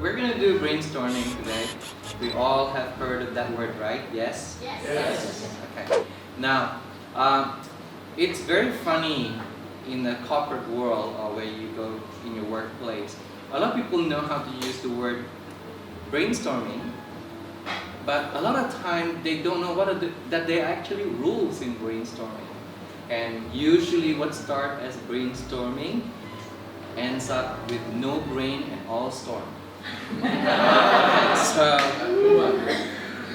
we're gonna do brainstorming today. We all have heard of that word, right? Yes? Yes. Yes. Okay. Now, it's very funny in the corporate world or where you go in your workplace. A lot of people know how to use the word brainstorming, but a lot of time they don't know that there are actually rules in brainstorming. And usually what starts as brainstorming ends up with no brain and all storm.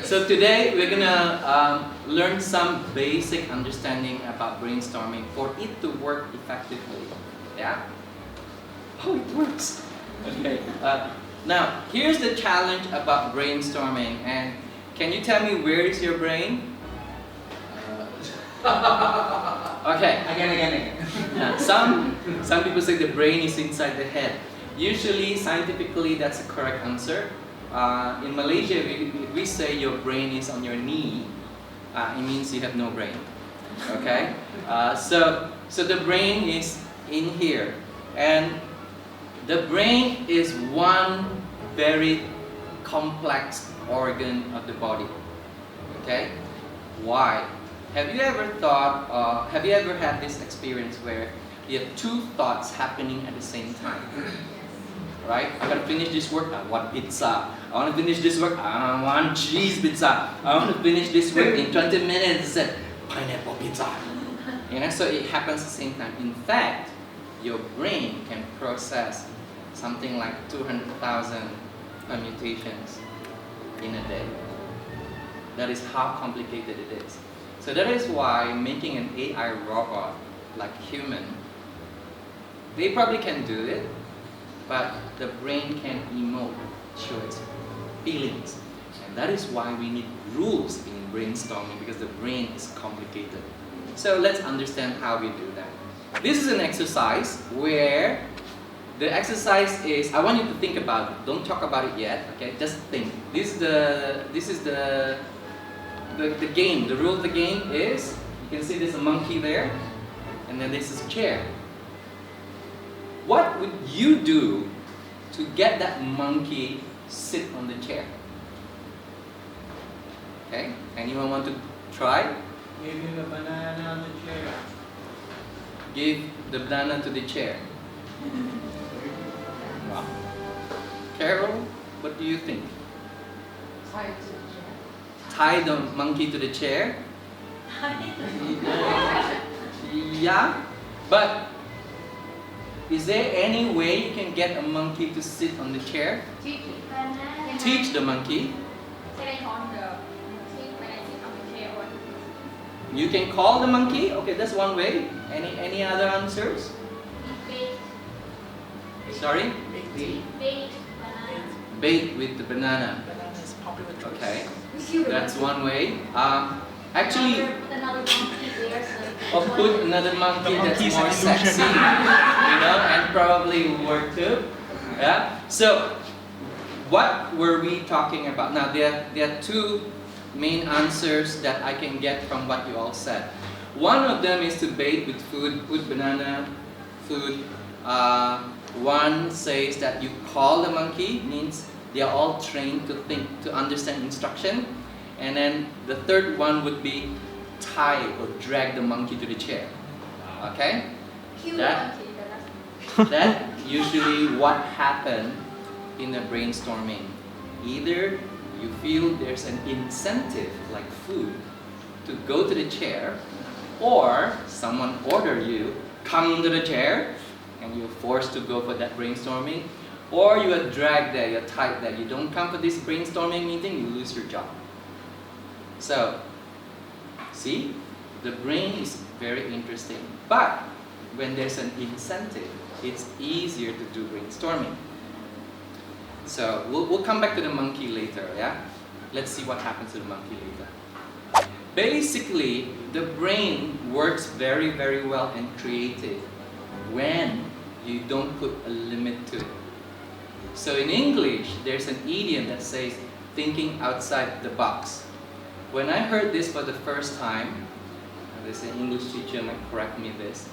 So today we're gonna learn some basic understanding about brainstorming for it to work effectively. Yeah? Oh, it works. Okay. Now here's the challenge about brainstorming. And can you tell me where is your brain? Okay. Again. Some people say the brain is inside the head. Usually, scientifically, that's the correct answer. In Malaysia, we say your brain is on your knee. It means you have no brain. Okay. So the brain is in here, and the brain is one very complex organ of the body. Okay. Why? Have you ever thought, have you ever had this experience where you have two thoughts happening at the same time? Right? I gotta finish this work, I want pizza. I wanna finish this work, I want cheese pizza. I wanna finish this work in 20 minutes, pineapple pizza. You know, so it happens at the same time. In fact, your brain can process something like 200,000 permutations in a day. That is how complicated it is. So that is why making an AI robot like human, they probably can do it, but the brain can emote, show its feelings. And that is why we need rules in brainstorming, because the brain is complicated. So let's understand how we do that. This is an exercise where the exercise is, I want you to think about it. Don't talk about it yet, okay? Just think. This is the game. The rule of the game is, you can see there's a monkey there, and then this is a chair. What would you do to get that monkey sit on the chair? Okay, anyone want to try? Give him a banana on the chair. Give the banana to the chair. Wow. Carol, what do you think? Tie the monkey to the chair? Yeah, but is there any way you can get a monkey to sit on the chair? Teach the monkey. You can call the monkey? Okay, that's one way. Any other answers? Sorry? Bait with the banana. Banana is popular choice. Okay, that's one way. Actually, or put another monkey that's monkey's more an sexy, illusion. and probably work too. Yeah. So, what were we talking about? Now, there are two main answers that I can get from what you all said. One of them is to bait with food, put banana, food. One says that you call the monkey, means they are all trained to think, to understand instruction. And then the third one would be tie or drag the monkey to the chair. Okay? That usually what happens in a brainstorming. Either you feel there's an incentive, like food, to go to the chair, or someone order you, come to the chair, and you're forced to go for that brainstorming, or you are dragged there, you're tied there, you don't come for this brainstorming meeting, you lose your job. So, see, the brain is very interesting, but when there's an incentive, it's easier to do brainstorming. So, we'll come back to the monkey later, yeah? Let's see what happens to the monkey later. Basically, the brain works very, very well and creative when you don't put a limit to it. So in English, there's an idiom that says, thinking outside the box. When I heard this for the first time, there's an English teacher might correct me this.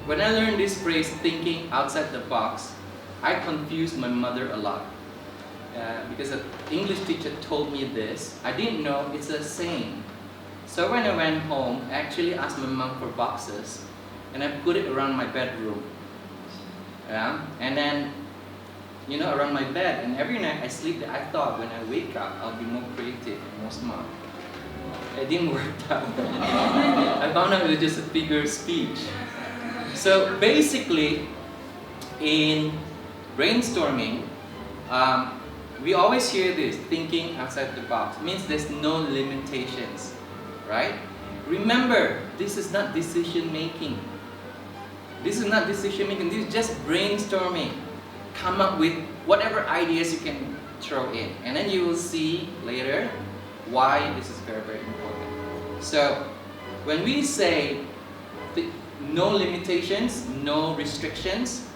When I learned this phrase, thinking outside the box, I confused my mother a lot because an English teacher told me this. I didn't know it's a saying. So when I went home, I actually asked my mom for boxes, and I put it around my bedroom. Yeah, and then around my bed, and every night I sleep there. I thought when I wake up, I'll be more creative and more smart. It didn't work out. I found out it was just a figure of speech. So basically, in brainstorming, we always hear this, thinking outside the box. It means there's no limitations, right? Remember, this is not decision making. This is not decision making, this is just brainstorming. Come up with whatever ideas you can throw in, and then you will see later why this is very, very important. So, when we say no limitations, no restrictions,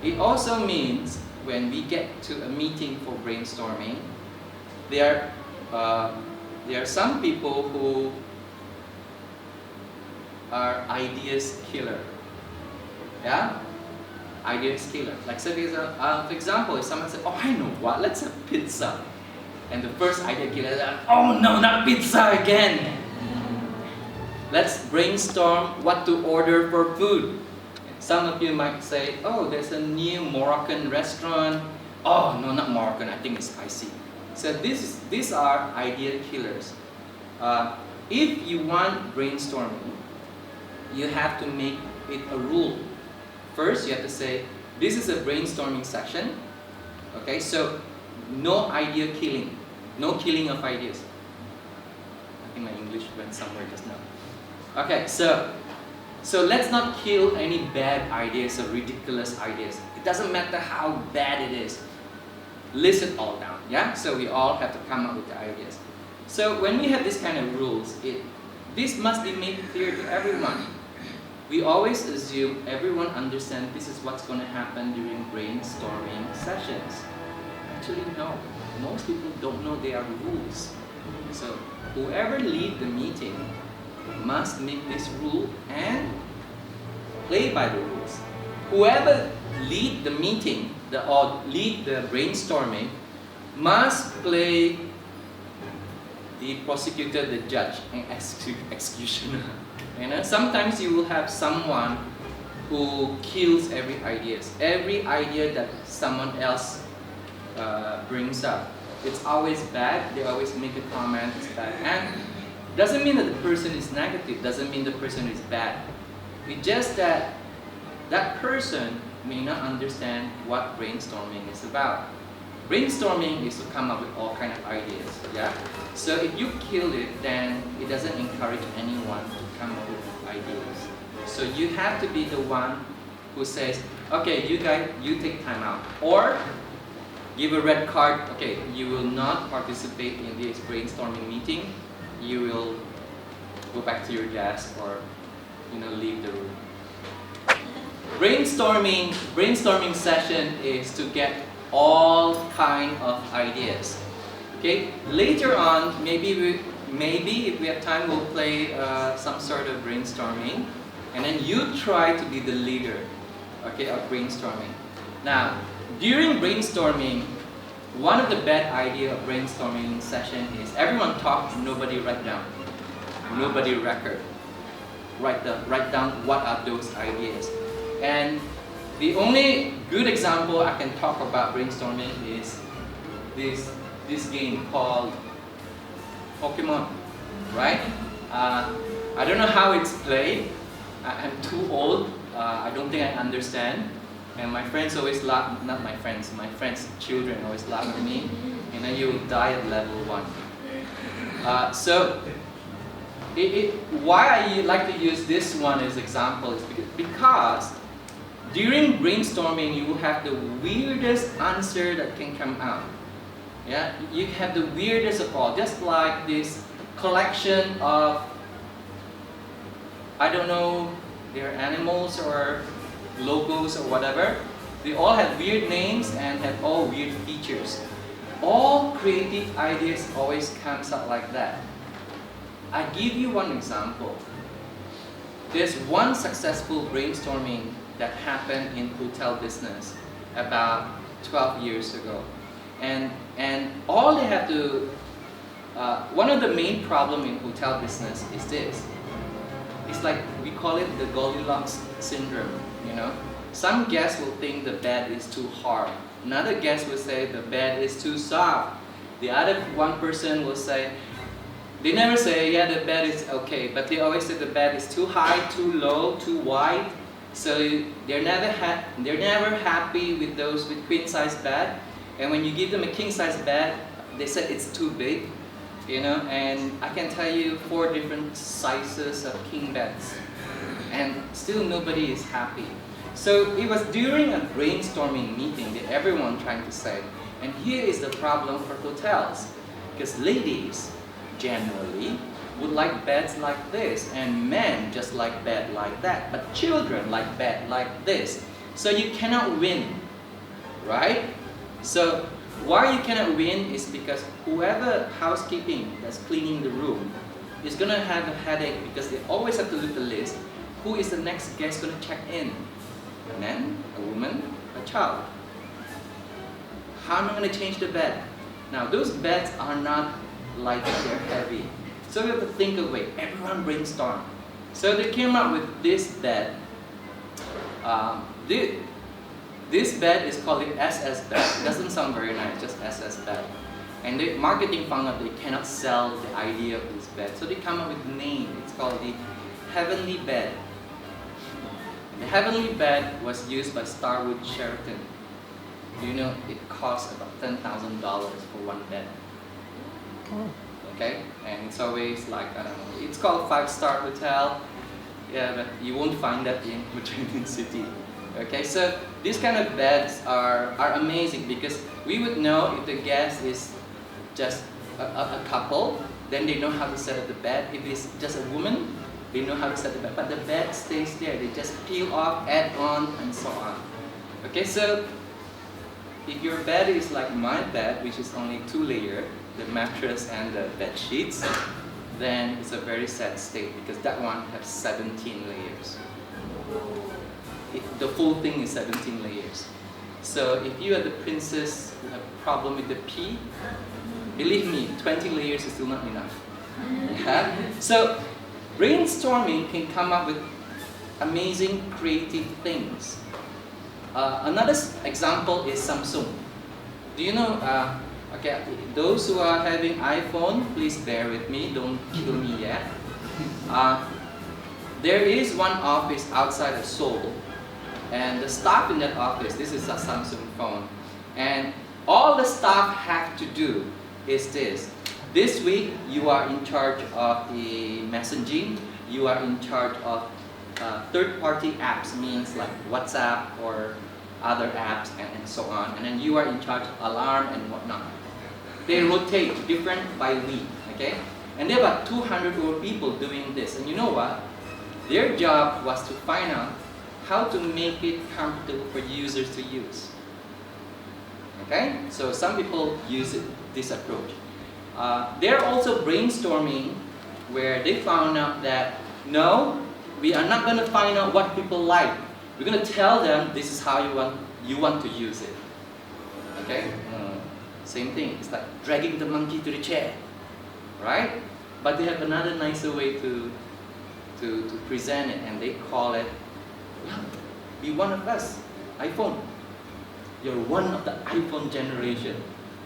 it also means when we get to a meeting for brainstorming, there are some people who are ideas killer. Yeah? Ideas killer. Like for example, if someone says, "Oh, I know what, let's have pizza." And the first idea killer is, "Oh no, not pizza again. Let's brainstorm what to order for food." Some of you might say, "Oh, there's a new Moroccan restaurant. Oh no, not Moroccan, I think it's spicy." So these are idea killers. If you want brainstorming, you have to make it a rule. First, you have to say, this is a brainstorming session. Okay, so no idea killing. No killing of ideas. I think my English went somewhere just now. Okay, so let's not kill any bad ideas or ridiculous ideas. It doesn't matter how bad it is. List it all down, yeah? So we all have to come up with the ideas. So when we have this kind of rules, this must be made clear to everyone. We always assume everyone understands this is what's going to happen during brainstorming sessions. Actually, no. Most people don't know there are rules. So whoever leads the meeting must make this rule and play by the rules. Whoever lead the meeting or lead the brainstorming must play the prosecutor, the judge, and executioner. Sometimes you will have someone who kills every idea that someone else brings up. It's always bad. They always make a comment. It's bad, and doesn't mean that the person is negative. Doesn't mean the person is bad. It's just that that person may not understand what brainstorming is about. Brainstorming is to come up with all kind of ideas. Yeah. So if you kill it, then it doesn't encourage anyone to come up with ideas. So you have to be the one who says, "Okay, you guys, you take time out," or give a red card. Okay, you will not participate in this brainstorming meeting. You will go back to your desk or leave the room. Brainstorming session is to get all kind of ideas. Okay. Later on, maybe if we have time, we'll play some sort of brainstorming, and then you try to be the leader. Okay, of brainstorming. Now, during brainstorming, one of the bad idea of brainstorming session is everyone talks, nobody write down, nobody record. Write down what are those ideas. And the only good example I can talk about brainstorming is this game called Pokemon, right? I don't know how it's played. I'm too old. I don't think I understand. And my friends always laugh, not my friends, my friends' children always laugh at me. And then you will die at level 1. So, why I like to use this one as example is because during brainstorming you will have the weirdest answer that can come out. Yeah, you have the weirdest of all, just like this collection of, I don't know, they're animals or logos or whatever. They all have weird names and have all weird features. All creative ideas always comes out like that. I give you one example. There's one successful brainstorming that happened in hotel business. about 12 years ago. And all they have to, one of the main problem in hotel business is this. It's like, we call it the Goldilocks syndrome, you know. Some guests will think the bed is too hard. Another guest will say the bed is too soft. The other one person will say, they never say, yeah, the bed is okay, but they always say the bed is too high, too low, too wide. So they're never happy with those with queen size bed. And when you give them a king size bed, they say it's too big, you know. And I can tell you 4 different sizes of king beds, and still nobody is happy. So it was during a brainstorming meeting that everyone trying to say, and here is the problem for hotels, because ladies generally would like beds like this, and men just like bed like that, but children like bed like this. So you cannot win, right? So why you cannot win is because whoever housekeeping that's cleaning the room is gonna have a headache, because they always have to look at the list. Who is the next guest gonna check in? A man, a woman, a child. How am I gonna change the bed? Now those beds are not light, they're heavy. So we have to think of a way. Everyone brainstorm. So they came up with this bed. This bed is called the SS bed. It doesn't sound very nice, just SS bed. And the marketing found out they cannot sell the idea of this bed. So they come up with a name. It's called the Heavenly Bed. The Heavenly Bed was used by Starwood Sheraton. You know, it costs about $10,000 for one bed. Okay? And it's always like, I don't know, it's called 5-star hotel. Yeah, but you won't find that in Madrid City. Okay, so these kind of beds are amazing, because we would know if the guest is just a couple, then they know how to set up the bed. If it's just a woman, they know how to set the bed. But the bed stays there. They just peel off, add on, and so on. Okay, so if your bed is like my bed, which is only 2-layer, the mattress and the bed sheets, then it's a very sad state, because that one has 17 layers. The full thing is 17 layers. So if you are the princess who have a problem with the pee, believe me, 20 layers is still not enough. Yeah? So brainstorming can come up with amazing creative things. Another example is Samsung. Do you know, okay, those who are having iPhone, please bear with me, don't kill me yet. There is one office outside of Seoul, and the staff in that office, this is a Samsung phone, and all the staff have to do is this. This week, you are in charge of the messaging, you are in charge of third-party apps, means like WhatsApp or other apps and so on, and then you are in charge of alarm and whatnot. They rotate different by week, okay? And there are about 200 more people doing this, and you know what? Their job was to find out how to make it comfortable for users to use. Okay? So some people use this approach. They're also brainstorming, where they found out that no, we are not going to find out what people like. We're going to tell them this is how you want to use it. Okay? Same thing. It's like dragging the monkey to the chair, right? But they have another nicer way to present it, and they call it, well, be one of us, iPhone. You're one of the iPhone generation,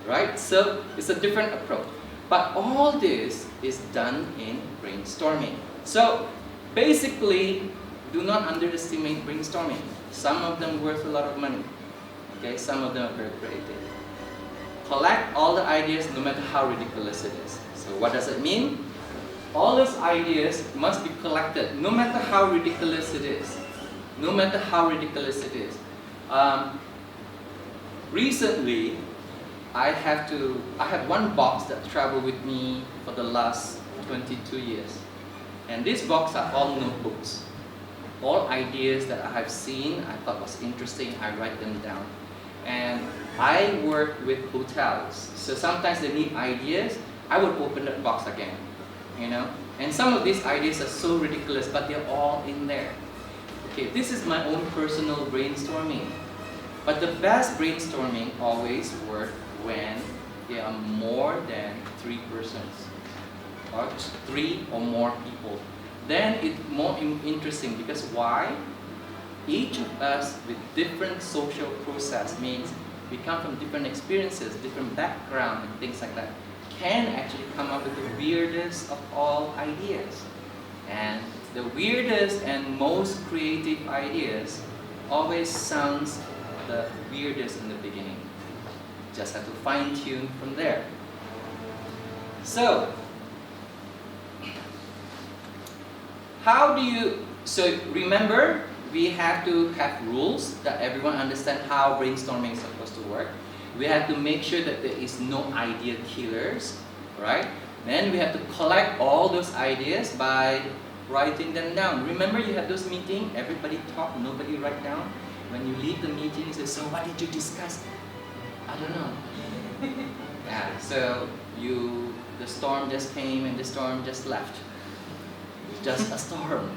right? So it's a different approach. But all this is done in brainstorming. So basically, do not underestimate brainstorming. Some of them worth a lot of money. Okay, some of them are very creative. Collect all the ideas, no matter how ridiculous it is. So what does it mean? All those ideas must be collected, no matter how ridiculous it is. No matter how ridiculous it is. Recently, I have one box that traveled with me for the last 22 years. And these boxes are all notebooks. All ideas that I have seen, I thought was interesting, I write them down. And I work with hotels, so sometimes they need ideas, I would open that box again, you know. And some of these ideas are so ridiculous, but they're all in there. Okay, this is my own personal brainstorming. But the best brainstorming always work when there are more than 3 persons, or 3 or more people. Then it's more interesting because why? Each of us with different social process means we come from different experiences, different background and things like that, can actually come up with the weirdest of all ideas. And the weirdest and most creative ideas always sounds the weirdest in the beginning. Just have to fine tune from there. So, so remember, we have to have rules that everyone understand how brainstorming is supposed to work. We have to make sure that there is no idea killers, right? Then we have to collect all those ideas by writing them down. Remember, you have those meetings, everybody talk, nobody write down. When you leave the meeting, you say, so what did you discuss? I don't know. Yeah, so the storm just came and the storm just left. It's just a storm.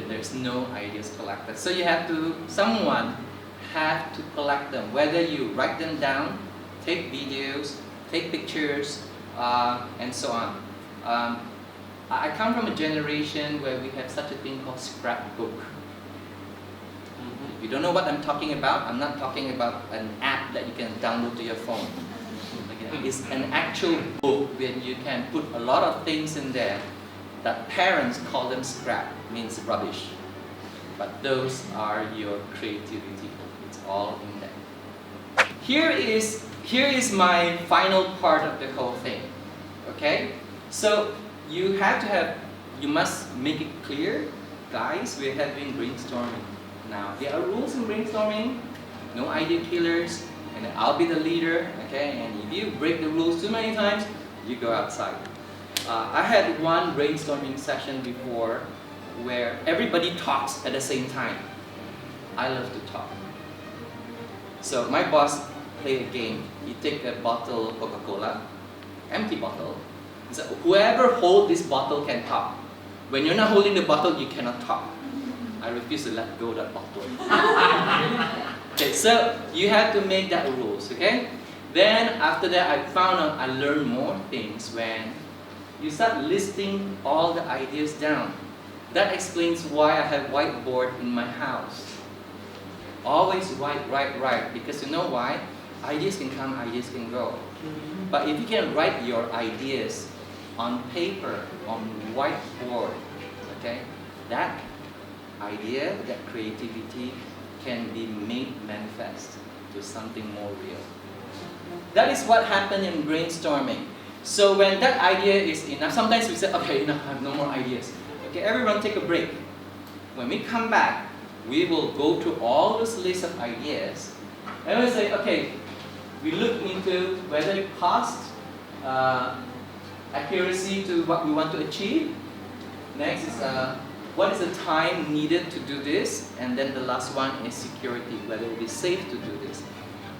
There's no ideas collected. So someone have to collect them. Whether you write them down, take videos, take pictures, and so on. I come from a generation where we have such a thing called scrapbook. If you don't know what I'm talking about, I'm not talking about an app that you can download to your phone. It's an actual book where you can put a lot of things in there that parents call them scrap, means rubbish. But those are your creativity. It's all in there. Here is my final part of the whole thing. Okay? So you must make it clear, guys, we're having brainstorming. Now, there are rules in brainstorming, no idea killers, and I'll be the leader, okay? And if you break the rules too many times, you go outside. I had one brainstorming session before where everybody talks at the same time. I love to talk. So my boss played a game. He take a bottle of Coca-Cola, empty bottle. He said, whoever holds this bottle can talk. When you're not holding the bottle, you cannot talk. I refuse to let go of that bottle. Okay, so you have to make that rules, okay? Then after that, I found out I learned more things when you start listing all the ideas down. That explains why I have whiteboard in my house. Always write, because you know why? Ideas can come, ideas can go. But if you can write your ideas on paper, on whiteboard, okay, that idea, that creativity can be made manifest to something more real. That is what happened in brainstorming. So when that idea is enough, sometimes we say, okay, enough, I have no more ideas. Okay, everyone take a break. When we come back, we will go through all those lists of ideas and we say, okay, we look into whether it costs accuracy to what we want to achieve. Next is what is the time needed to do this, and then the last one is security, whether it will be safe to do this.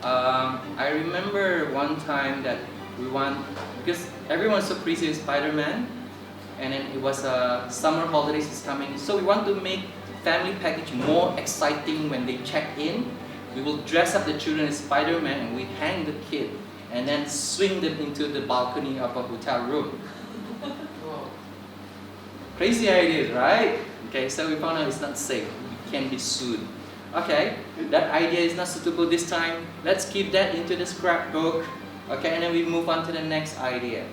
I remember one time that because everyone's so crazy with Spider-Man, and then it was summer holidays is coming, so we want to make family package more exciting when they check in. We will dress up the children as Spider-Man and we hang the kid and then swing them into the balcony of a hotel room. Crazy ideas, right? Okay, so we found out it's not safe. We can be sued. Okay, that idea is not suitable this time. Let's keep that into the scrapbook. Okay, and then we move on to the next idea.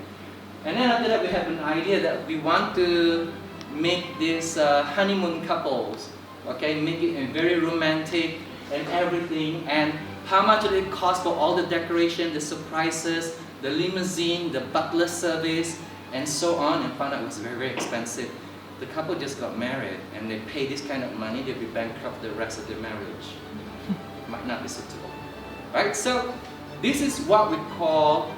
And then after that, we have an idea that we want to make this honeymoon couples. Okay, make it very romantic and everything. And how much did it cost for all the decoration, the surprises, the limousine, the butler service, and so on, and found out it was very, very expensive. The couple just got married and they pay this kind of money, they'll be bankrupt the rest of their marriage. Might not be suitable. Right? So this is what we call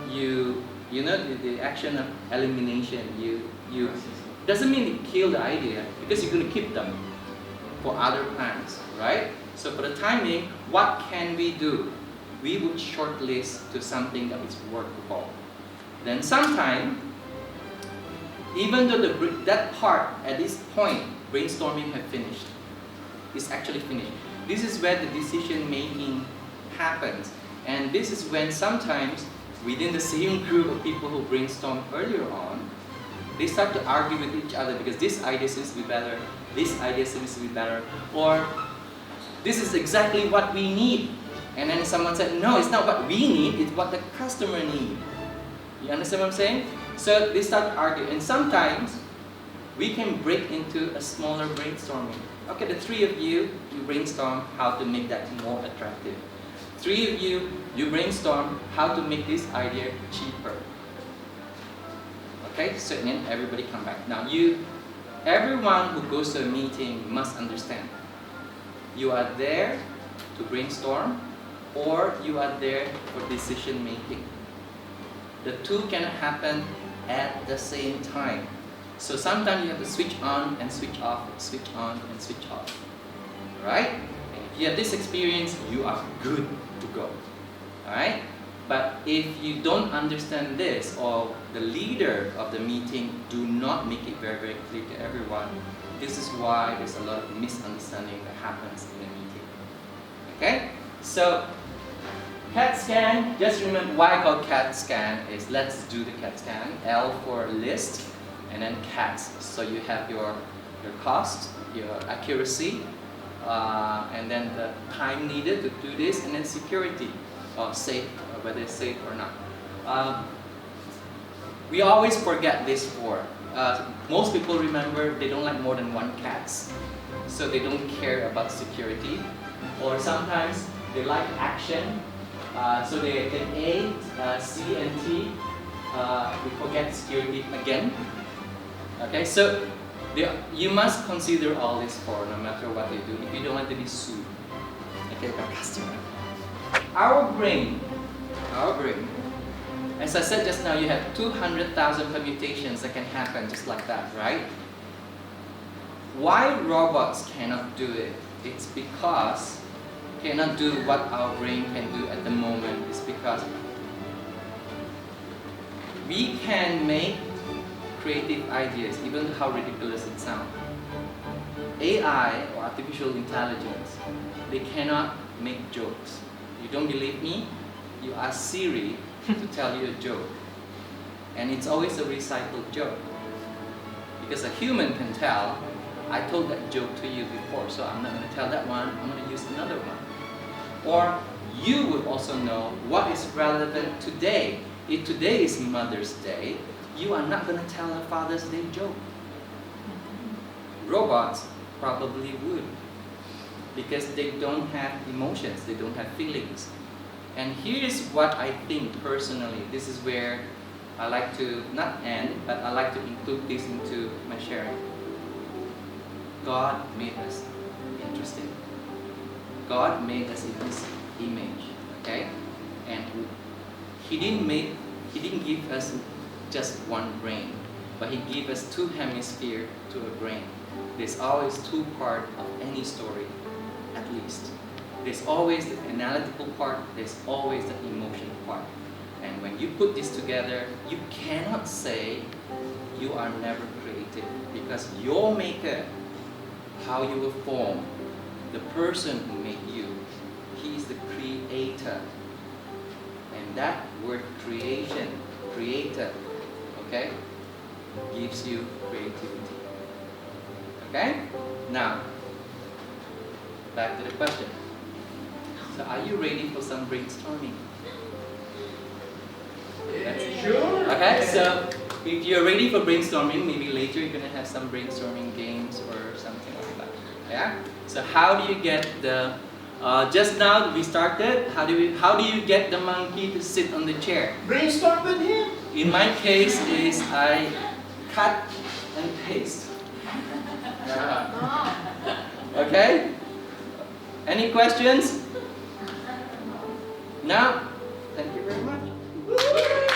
the action of elimination. You doesn't mean you kill the idea because you're going to keep them for other plans, right? So for the time being, what can we do? We would shortlist to something that is workable. Then sometime, even though that part at this point, brainstorming have finished, it's actually finished. this is where the decision making happens. And this is when sometimes within the same group of people who brainstorm earlier on, they start to argue with each other because this idea seems to be better, this idea seems to be better, or this is exactly what we need. And then someone said, no, it's not what we need, it's what the customer needs. You understand what I'm saying? So they start arguing, and sometimes we can break into a smaller brainstorming. Okay, the three of you brainstorm how to make that more attractive. Three of you brainstorm how to make this idea cheaper. Okay, so then everybody come back. Now everyone who goes to a meeting must understand. You are there to brainstorm, or you are there for decision making. The two cannot happen at the same time. So sometimes you have to switch on and switch off, switch on and switch off. Right? And if you have this experience, you are good to go. Alright? But if you don't understand this, or the leader of the meeting do not make it very, very clear to everyone, this is why there's a lot of misunderstanding that happens in a meeting. Okay? So, CAT scan, just remember why I call CAT scan is let's do the CAT scan. L for list, and then CATs. So you have your cost, your accuracy, and then the time needed to do this, and then security, or safe, whether it's safe or not. We always forget this four. Most people remember they don't like more than one CATs, so they don't care about security. Or sometimes they like action, so they take A, C, and T. We forget security again. Okay, so you must consider all these four no matter what you do if you don't want to be sued. Okay, by customer. Our brain, as I said just now, you have 200,000 permutations that can happen just like that, right? Why robots cannot do it? It's because cannot do what our brain can do at the moment. It's because we can make creative ideas, even how ridiculous it sounds. AI, or artificial intelligence, they cannot make jokes. You don't believe me? You ask Siri to tell you a joke. And it's always a recycled joke. Because a human can tell, I told that joke to you before, so I'm not going to tell that one, I'm going to use another one. Or you would also know what is relevant today. If today is Mother's Day, you are not going to tell a Father's Day joke. Robots probably would, because they don't have emotions, they don't have feelings. And here's what I think personally, this is where I like to not end, but I like to include this into my sharing. God made us interesting. God made us in His image, okay? And He didn't give us just one brain, but He gave us two hemispheres to a brain. There's always two parts of any story, at least. There's always the analytical part, there's always the emotional part. And when you put this together, you cannot say you are never creative, because your maker, how you were formed, the person who made you, He is the creator. And that word creation, creator, okay, gives you creativity. Okay? Now, back to the question. So are you ready for some brainstorming? Sure. Okay, so if you're ready for brainstorming, maybe later you're going to have some brainstorming games or something like that. Yeah? So how do you get the, just now we started, how do you get the monkey to sit on the chair? Brainstorm with him. In my case is I cut and paste. Okay? Any questions? No? Thank you very much.